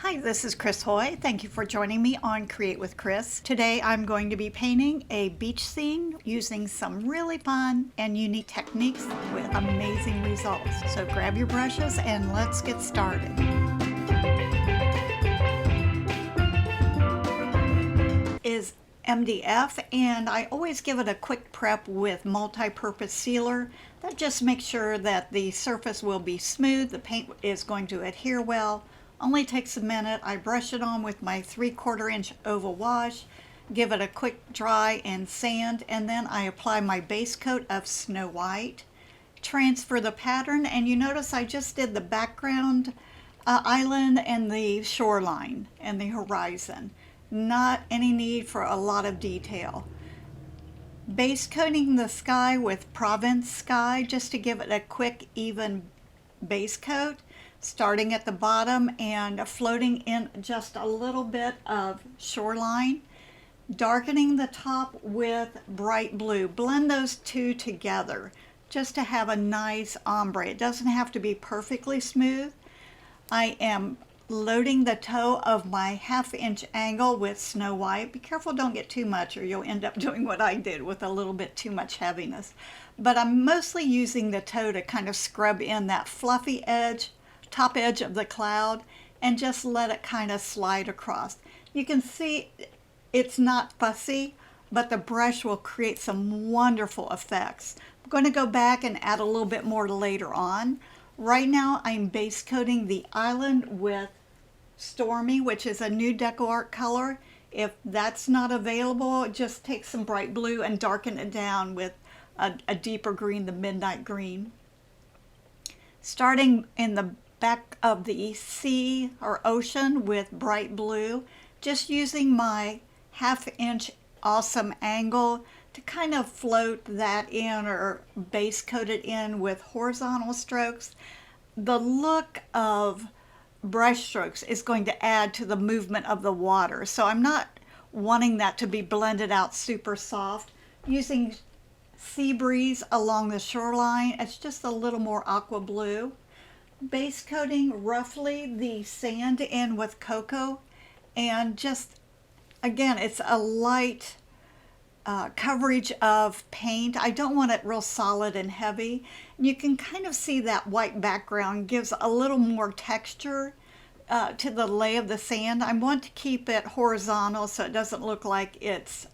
Hi, this is Chris Haughey. Thank you for joining me on Create with Chris. Today I'm going to be painting a beach scene using some really fun and unique techniques with amazing results. So grab your brushes and let's get started. Is MDF, and I always give it a quick prep with multi-purpose sealer. That just makes sure that the surface will be smooth, the paint is going to adhere well. Only takes a minute. I brush it on with my 3/4 inch oval wash, give it a quick dry and sand, and then I apply my base coat of Snow White. Transfer the pattern, and you notice I just did the background island and the shoreline and the horizon. Not any need for a lot of detail. Base coating the sky with Provence Sky just to give it a quick, even base coat, starting at the bottom and floating in just a little bit of shoreline. Darkening the top with bright blue. Blend those two together just to have a nice ombre. It doesn't have to be perfectly smooth. I am loading the toe of my 1/2 inch angle with Snow White. Be careful, don't get too much or you'll end up doing what I did with a little bit too much heaviness. But I'm mostly using the toe to kind of scrub in that fluffy edge, top edge of the cloud, and just let it kind of slide across. You can see it's not fussy, but the brush will create some wonderful effects. I'm going to go back and add a little bit more later on. Right now I'm base coating the island with Stormy, which is a new Deco Art color. If that's not available, just take some bright blue and darken it down with a deeper green, the midnight green. Starting in the back of the sea or ocean with bright blue, just using my 1/2 inch awesome angle to kind of float that in or base coat it in with horizontal strokes. The look of brush strokes is going to add to the movement of the water, so I'm not wanting that to be blended out super soft. Using Sea Breeze along the shoreline, it's just a little more aqua blue. Base coating roughly the sand in with cocoa, and just again it's a light coverage of paint. I don't want it real solid and heavy. You can kind of see that white background gives a little more texture to the lay of the sand. I want to keep it horizontal so it doesn't look like it's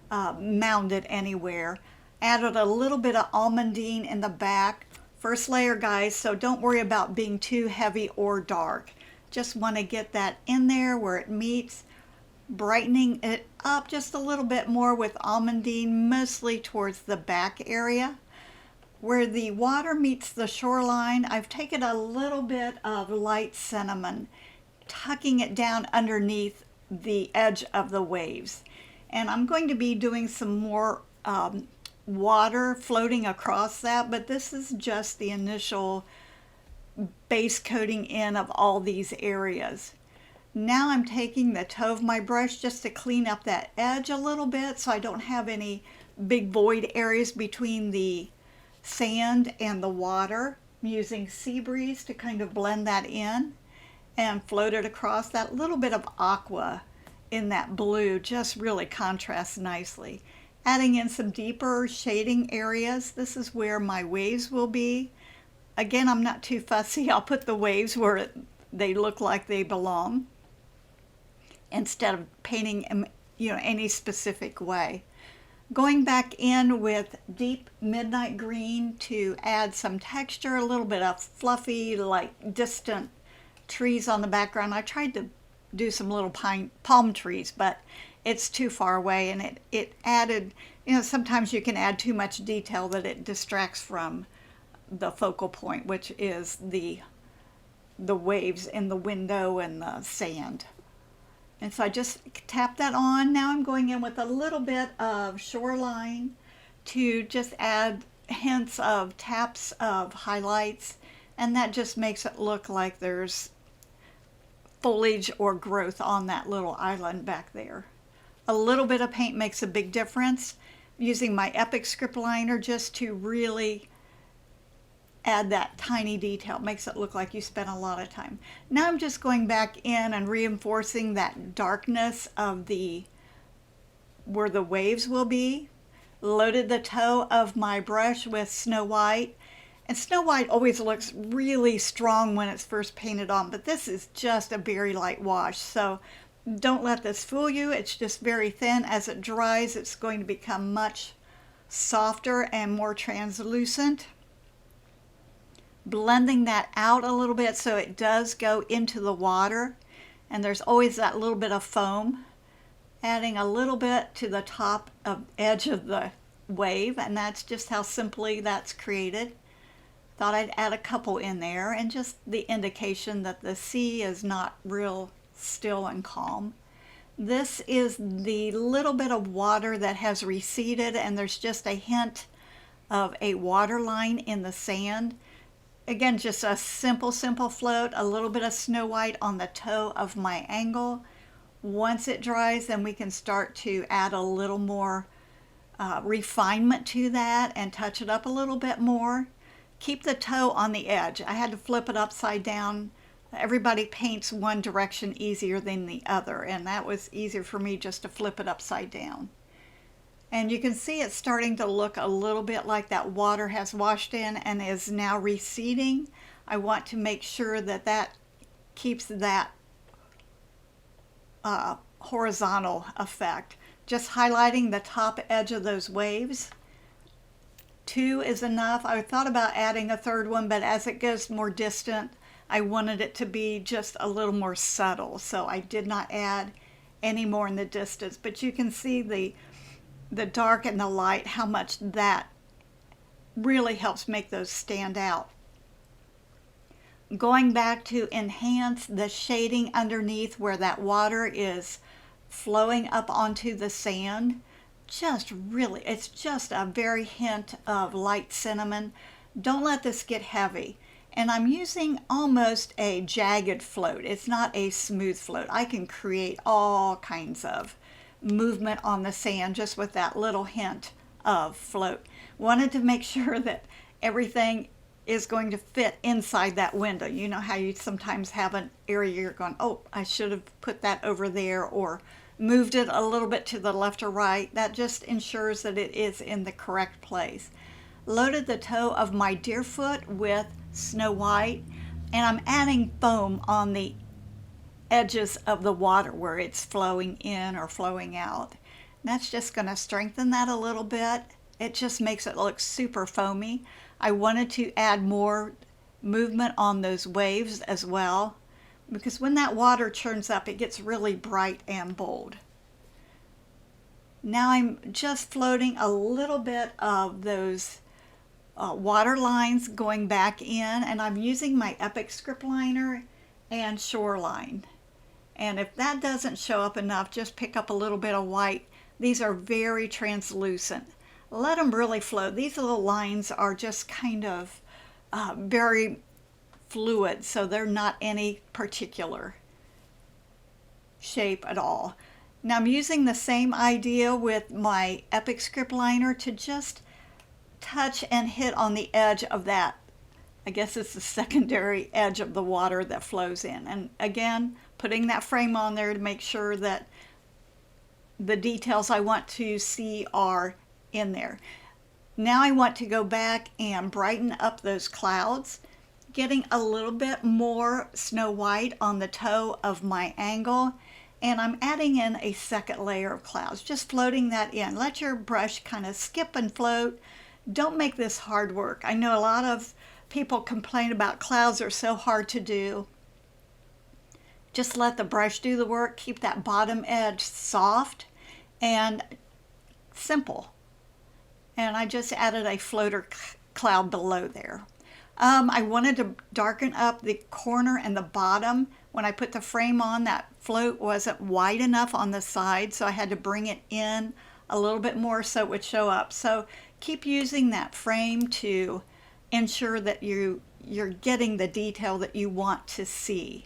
mounded anywhere. Added a little bit of almandine in the back. First layer, guys, so don't worry about being too heavy or dark. Just want to get that in there where it meets, brightening it up just a little bit more with almandine, mostly towards the back area. Where the water meets the shoreline, I've taken a little bit of light cinnamon, tucking it down underneath the edge of the waves. And I'm going to be doing some more water floating across that, but this is just the initial base coating in of all these areas. Now I'm taking the toe of my brush just to clean up that edge a little bit so I don't have any big void areas between the sand and the water. I'm using Sea Breeze to kind of blend that in and float it across. That little bit of aqua in that blue just really contrasts nicely. Adding in some deeper shading areas. This is where my waves will be. Again, I'm not too fussy. I'll put the waves where they look like they belong instead of painting them, any specific way. Going back in with deep midnight green to add some texture, a little bit of fluffy, like distant trees on the background. I tried to do some little palm trees, but it's too far away, and it added, sometimes you can add too much detail that it distracts from the focal point, which is the waves in the window and the sand. And so I just tap that on. Now I'm going in with a little bit of shoreline to just add hints of taps of highlights, and that just makes it look like there's foliage or growth on that little island back there. A little bit of paint makes a big difference. I'm using my Epic script liner just to really add that tiny detail. It makes it look like you spent a lot of time. Now I'm just going back in and reinforcing that darkness of where the waves will be. Loaded the toe of my brush with Snow White. And Snow White always looks really strong when it's first painted on, but this is just a very light wash. So don't let this fool you. It's just very thin. As it dries, it's going to become much softer and more translucent. Blending that out a little bit so it does go into the water. And there's always that little bit of foam. Adding a little bit to the top of edge of the wave, and that's just how simply that's created. Thought I'd add a couple in there, and just the indication that the sea is not real still and calm. This is the little bit of water that has receded, and there's just a hint of a water line in the sand. Again, just a simple float, a little bit of Snow White on the toe of my angle. Once it dries, then we can start to add a little more refinement to that and touch it up a little bit more. Keep the toe on the edge. I had to flip it upside down. Everybody paints one direction easier than the other, and that was easier for me just to flip it upside down. And you can see it's starting to look a little bit like that water has washed in and is now receding. I want to make sure that that keeps that horizontal effect. Just highlighting the top edge of those waves. 2 is enough. I thought about adding a third one, but as it goes more distant, I wanted it to be just a little more subtle, so I did not add any more in the distance. But you can see the dark and the light, how much that really helps make those stand out. Going back to enhance the shading underneath where that water is flowing up onto the sand. It's just a very hint of light cinnamon. Don't let this get heavy. And I'm using almost a jagged float. It's not a smooth float. I can create all kinds of movement on the sand just with that little hint of float. Wanted to make sure that everything is going to fit inside that window. You know how you sometimes have an area you're going, oh, I should have put that over there, or moved it a little bit to the left or right. That just ensures that it is in the correct place. Loaded the toe of my deerfoot with Snow White, and I'm adding foam on the edges of the water where it's flowing in or flowing out. That's just going to strengthen that a little bit. It just makes it look super foamy. I wanted to add more movement on those waves as well, because when that water churns up, it gets really bright and bold. Now I'm just floating a little bit of those water lines going back in, and I'm using my Epic script liner and Shoreline. And if that doesn't show up enough, just pick up a little bit of white. These are very translucent. Let them really float. These little lines are just kind of very fluid, so they're not any particular shape at all. Now I'm using the same idea with my Epic script liner to just touch and hit on the edge of that. I guess it's the secondary edge of the water that flows in. And again, putting that frame on there to make sure that the details I want to see are in there. Now I want to go back and brighten up those clouds, getting a little bit more Snow White on the toe of my angle, and I'm adding in a second layer of clouds, just floating that in. Let your brush kind of skip and float. Don't make this hard work. I know a lot of people complain about clouds are so hard to do. Just let the brush do the work. Keep that bottom edge soft and simple. And I just added a floater cloud below there. I wanted to darken up the corner and the bottom. When I put the frame on, that float wasn't wide enough on the side, so I had to bring it in a little bit more so it would show up. So keep using that frame to ensure that you're getting the detail that you want to see.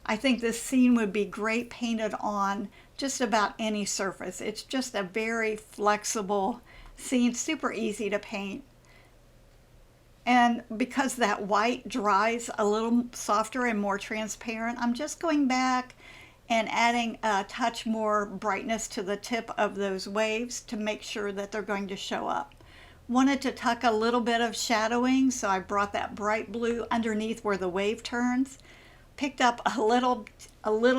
I think this scene would be great painted on just about any surface. It's just a very flexible scene, super easy to paint. And because that white dries a little softer and more transparent, I'm just going back and adding a touch more brightness to the tip of those waves to make sure that they're going to show up. Wanted to tuck a little bit of shadowing, so I brought that bright blue underneath where the wave turns. Picked up a little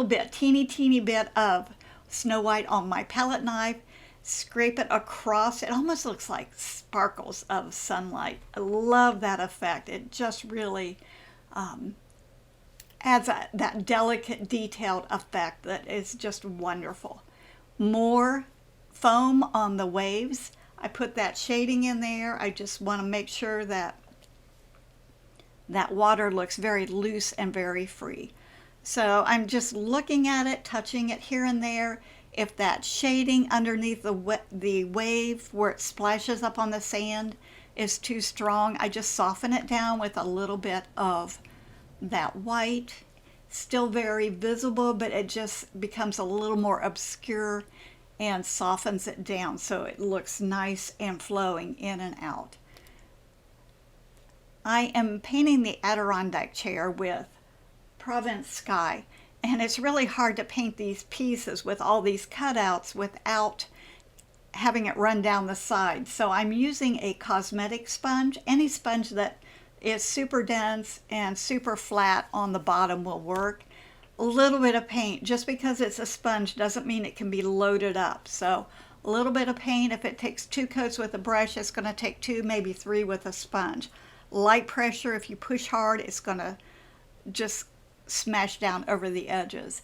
bit, teeny bit of Snow White on my palette knife, scrape it across. It almost looks like sparkles of sunlight. I love that effect. It just really adds that delicate, detailed effect that is just wonderful. More foam on the waves. I put that shading in there. I just want to make sure that that water looks very loose and very free. So I'm just looking at it, touching it here and there. If that shading underneath the wave where it splashes up on the sand is too strong, I just soften it down with a little bit of that white. Still very visible, but it just becomes a little more obscure and softens it down so it looks nice and flowing in and out. I am painting the Adirondack chair with Provence Sky, and it's really hard to paint these pieces with all these cutouts without having it run down the side. So I'm using a cosmetic sponge. Any sponge that is super dense and super flat on the bottom will work. A little bit of paint, just because it's a sponge doesn't mean it can be loaded up. So a little bit of paint, if it takes 2 coats with a brush, it's going to take 2, maybe 3 with a sponge. Light pressure, if you push hard, it's going to just smash down over the edges.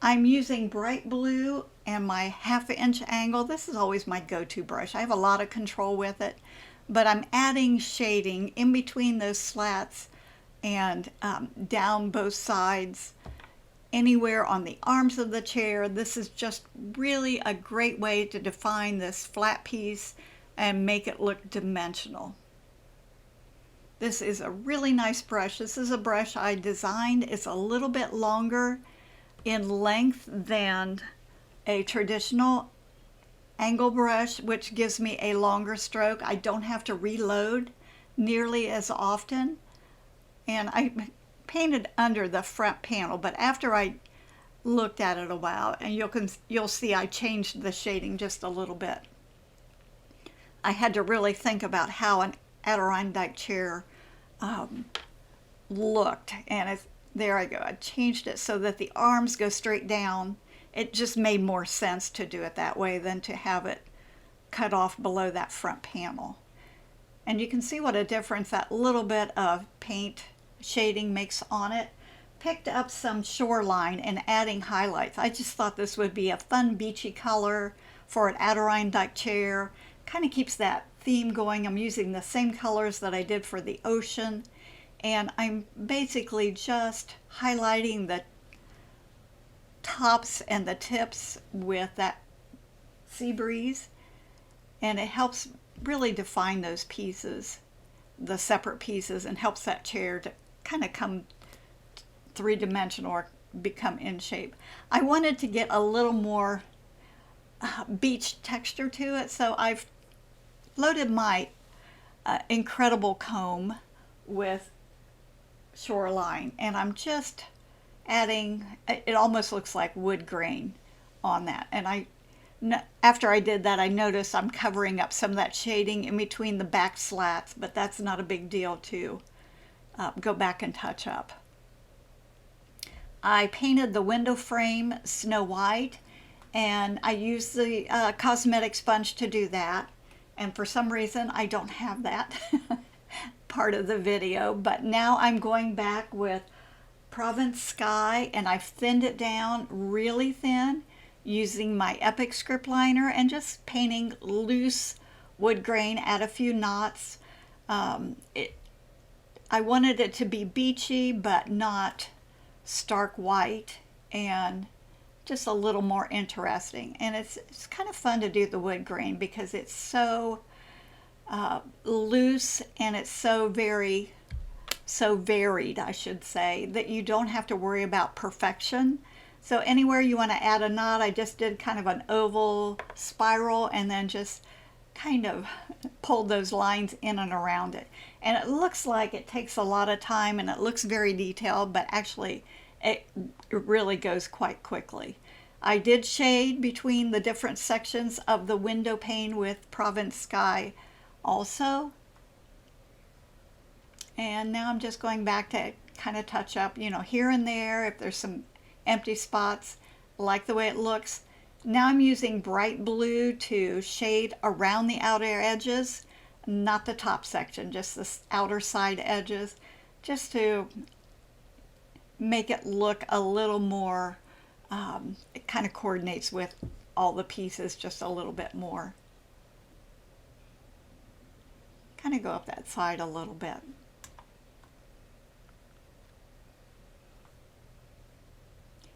I'm using bright blue and my 1/2 inch angle. This is always my go-to brush. I have a lot of control with it, but I'm adding shading in between those slats and down both sides, anywhere on the arms of the chair. This is just really a great way to define this flat piece and make it look dimensional. This is a really nice brush. This is a brush I designed. It's a little bit longer in length than a traditional angle brush, which gives me a longer stroke. I don't have to reload nearly as often. And I painted under the front panel, but after I looked at it a while, and you'll see I changed the shading just a little bit. I had to really think about how an Adirondack chair looked, and there I go. I changed it so that the arms go straight down. It just made more sense to do it that way than to have it cut off below that front panel. And you can see what a difference that little bit of paint shading makes on it. Picked up some shoreline and adding highlights. I just thought this would be a fun beachy color for an Adirondack chair. Kind of keeps that theme going. I'm using the same colors that I did for the ocean, and I'm basically just highlighting the tops and the tips with that sea breeze, and it helps really define those pieces, the separate pieces, and helps that chair to kind of come three-dimensional or become in shape. I wanted to get a little more beach texture to it, so I've loaded my incredible comb with shoreline, and I'm just adding, it almost looks like wood grain on that. And after I did that, I noticed I'm covering up some of that shading in between the back slats, but that's not a big deal to go back and touch up. I painted the window frame Snow White, and I used the cosmetic sponge to do that. And for some reason, I don't have that part of the video, but now I'm going back with Provence Sky, and I've thinned it down really thin using my Epic script liner and just painting loose wood grain, add a few knots. I wanted it to be beachy, but not stark white, and just a little more interesting. And it's kind of fun to do the wood grain because it's so loose, and it's so varied, I should say, that you don't have to worry about perfection. So anywhere you want to add a knot, I just did kind of an oval spiral and then just kind of pulled those lines in and around it. And it looks like it takes a lot of time and it looks very detailed, but actually it really goes quite quickly. I did shade between the different sections of the window pane with Provence Sky also. And now I'm just going back to kind of touch up, here and there if there's some empty spots. I like the way it looks. Now I'm using bright blue to shade around the outer edges, not the top section, just the outer side edges, just to make it look a little more, it kind of coordinates with all the pieces just a little bit more. Kind of go up that side a little bit.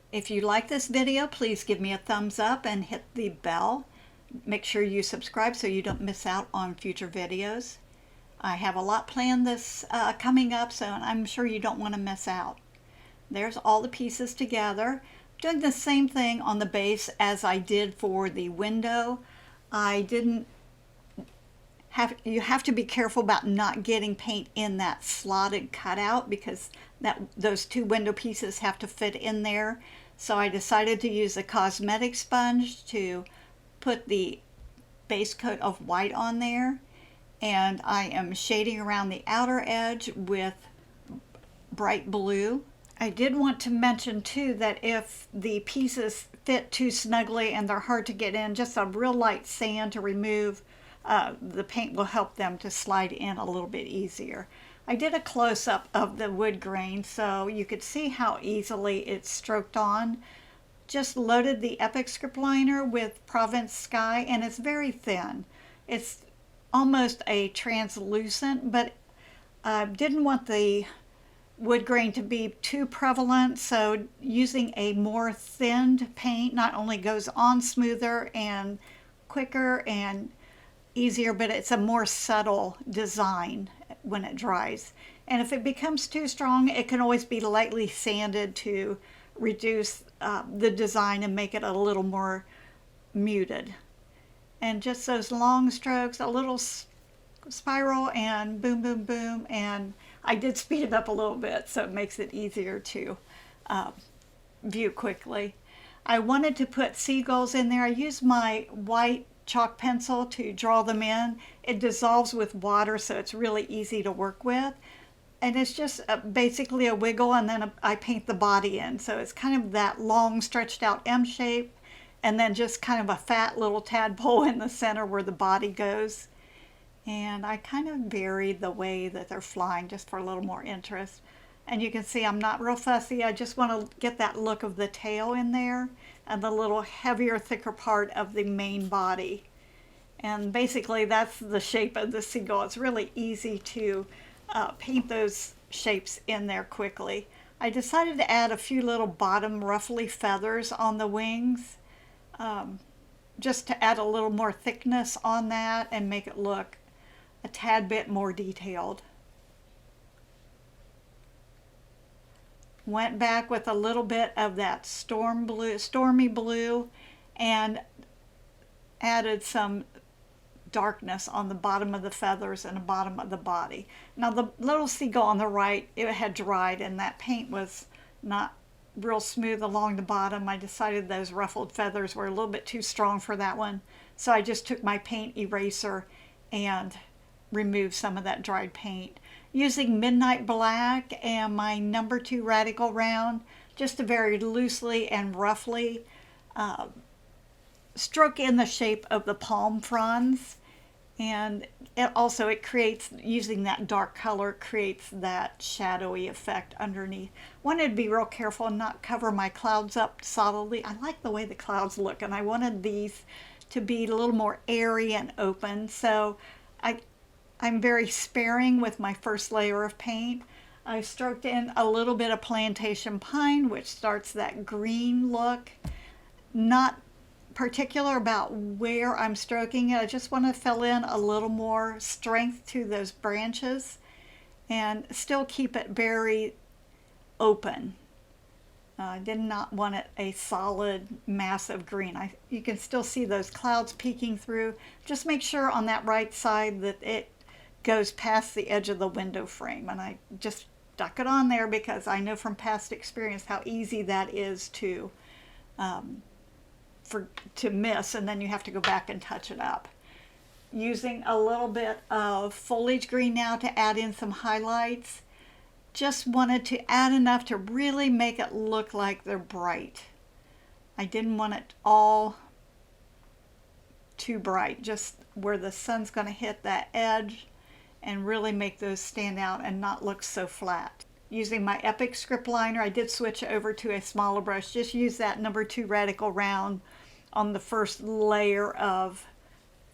If you like this video, please give me a thumbs up and hit the bell. Make sure you subscribe so you don't miss out on future videos. I have a lot planned this coming up, so I'm sure you don't want to miss out. There's all the pieces together. Doing the same thing on the base as I did for the window. You have to be careful about not getting paint in that slotted cutout because those two window pieces have to fit in there. So I decided to use a cosmetic sponge to put the base coat of white on there. And I am shading around the outer edge with bright blue. I did want to mention too that if the pieces fit too snugly and they're hard to get in, just a real light sand to remove the paint will help them to slide in a little bit easier. I did a close-up of the wood grain so you could see how easily it's stroked on. Just loaded the Epic script liner with Provence Sky and it's very thin. It's almost a translucent, but I didn't want the wood grain to be too prevalent, so using a more thinned paint not only goes on smoother and quicker and easier, but it's a more subtle design when it dries. And if it becomes too strong, it can always be lightly sanded to reduce the design and make it a little more muted. And just those long strokes, a little spiral and boom, boom, boom. And I did speed it up a little bit so it makes it easier to view quickly. I wanted to put seagulls in there. I used my white chalk pencil to draw them in. It dissolves with water, so it's really easy to work with. And it's just basically a wiggle, and then I paint the body in. So it's kind of that long stretched out M shape, and then just kind of a fat little tadpole in the center where the body goes. And I kind of varied the way that they're flying just for a little more interest. And you can see I'm not real fussy. I just want to get that look of the tail in there and the little heavier, thicker part of the main body. And basically that's the shape of the seagull. It's really easy to paint those shapes in there quickly. I decided to add a few little bottom ruffly feathers on the wings just to add a little more thickness on that and make it look a tad bit more detailed. Went back with a little bit of that stormy blue and added some darkness on the bottom of the feathers and the bottom of the body. Now the little seagull on the right, it had dried and that paint was not real smooth along the bottom. I decided those ruffled feathers were a little bit too strong for that one. So I just took my paint eraser and removed some of that dried paint. Using Midnight Black and my number 2 Radical Round, just to very loosely and roughly stroke in the shape of the palm fronds. And it creates, using that dark color, creates that shadowy effect underneath. Wanted to be real careful and not cover my clouds up solidly. I like the way the clouds look, and I wanted these to be a little more airy and open. So I'm very sparing with my first layer of paint. I stroked in a little bit of plantation pine, which starts that green look. Not particular about where I'm stroking it. I just want to fill in a little more strength to those branches and still keep it very open. I did not want it a solid mass of green. You can still see those clouds peeking through. Just make sure on that right side that it goes past the edge of the window frame. And I just stuck it on there because I know from past experience how easy that is to miss, and then you have to go back and touch it up. Using a little bit of foliage green now to add in some highlights. Just wanted to add enough to really make it look like they're bright. I didn't want it all too bright, just where the sun's going to hit that edge and really make those stand out and not look so flat. Using my Epic script liner, I did switch over to a smaller brush. Just use that number 2 radical round on the first layer of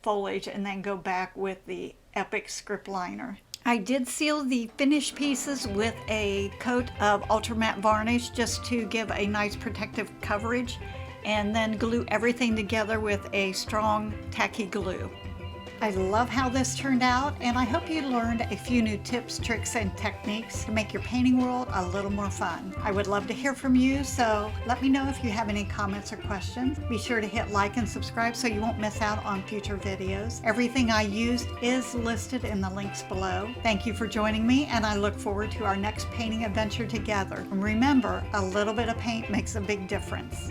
foliage and then go back with the Epic script liner. I did seal the finished pieces with a coat of ultra matte varnish just to give a nice protective coverage, and then glue everything together with a strong tacky glue. I love how this turned out, and I hope you learned a few new tips, tricks, and techniques to make your painting world a little more fun. I would love to hear from you, so let me know if you have any comments or questions. Be sure to hit like and subscribe so you won't miss out on future videos. Everything I used is listed in the links below. Thank you for joining me, and I look forward to our next painting adventure together. And remember, a little bit of paint makes a big difference.